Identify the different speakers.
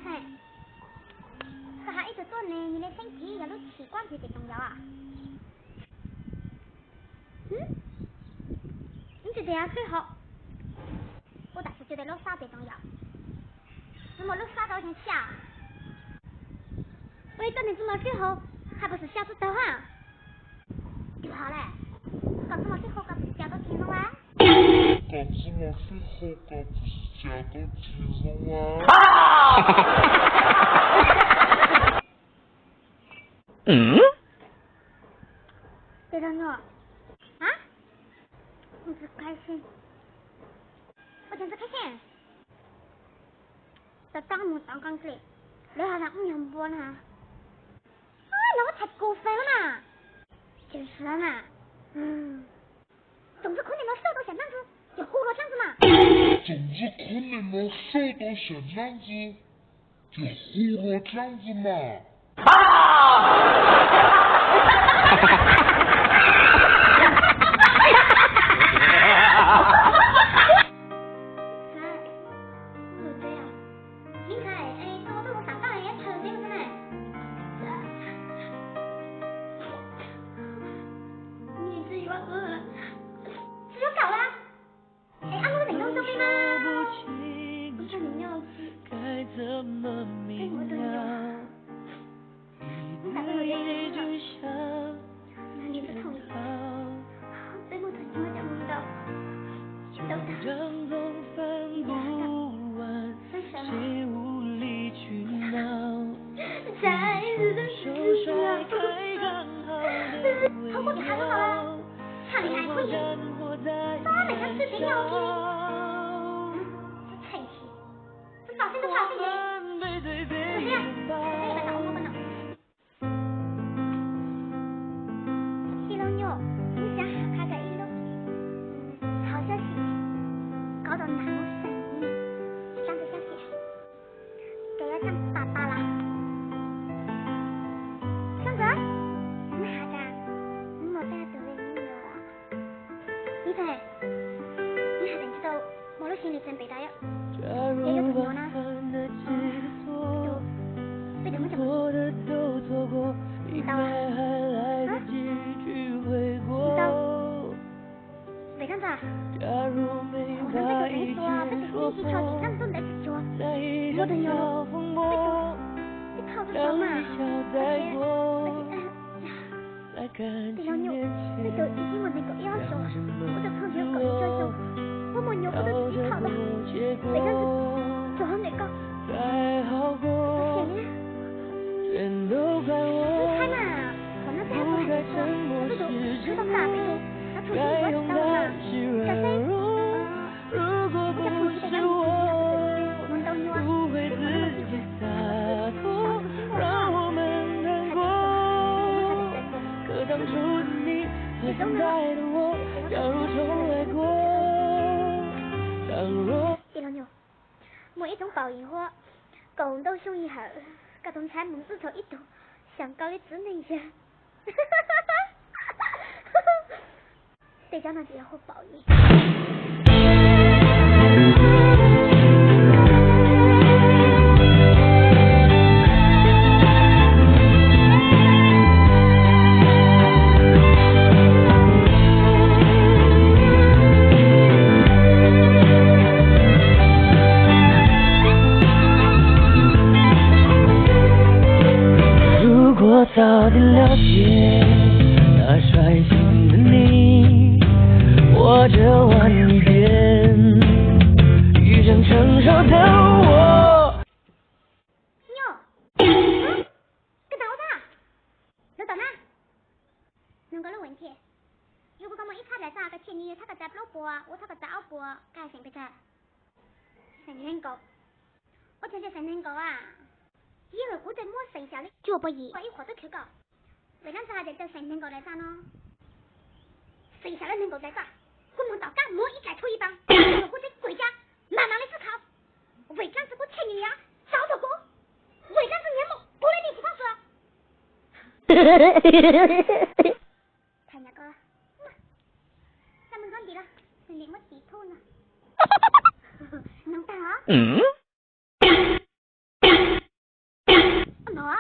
Speaker 1: 嘿，可还一直做呢，你的身体也都习惯这些重要啊。你觉得要最好，我倒是觉得落沙最重要。那么落沙到天下，为了你这么最后，还不是下次到啊？就好嘞，搞这么最后，搞不是下到天了哇？
Speaker 2: 搞这么最后，搞不是下到天了哇？
Speaker 1: 对了喏，啊？你是开心？我真是开心。在当木当钢铁，你好像5年半哈。啊，那我才过分了嘛！就是啊嘛，总是可能能瘦到像样子，就活络这样子嘛。
Speaker 2: 总是可能能瘦到像样子，就活络这样子嘛。
Speaker 1: 透过你还不好了，看你还可以，当然每天视频聊天，这气，这早先都吵这些，就这样，这也把我们呢。第六牛，你想下个一路，好消息，搞到南我生意，这样子消息，给要像爸爸啦。心里真悲哀呀，也有朋友呢，就对怎么讲，你到了，你到，为啥子啊？我跟这个人说啊，这个信息超级让都来说，我朋友，你跑着走嘛，而且，对了你，那个已经问那个要求，我就从这个要求。我没有，我都自己跑的，为啥子做好那个？不行呢？你看嘛，我那最后还是说，这种知道大背后，他重新我知道了嘛？可是，我家同事在家里弄到你啊，你不那么喜欢，少出心的话，还得说，你懂吗？第六牛，每一种报应话，共斗凶以后，各种才门字头一读，想高的只能一些，得叫那就要好报应。
Speaker 3: 早点了解那率性的你，我这晚边遇上成熟的我。
Speaker 1: 喏，干啥子？老大呢？能够的问题，如果我们一开始找个前女友，他个找老婆，我找个找老婆，该行不成？成年狗，我听见成年狗啊！因为我对我剩下的脚不易，我一会儿都去搞，为啥子还得等谁能够来找呢？剩下的能够来找，我们到岗莫一概抽一帮，我在国家慢慢的思考，为啥子我前女友找到过？为啥子年末过来地方说？太那个了，咱们软地了，连我地图呢？能打啊？我。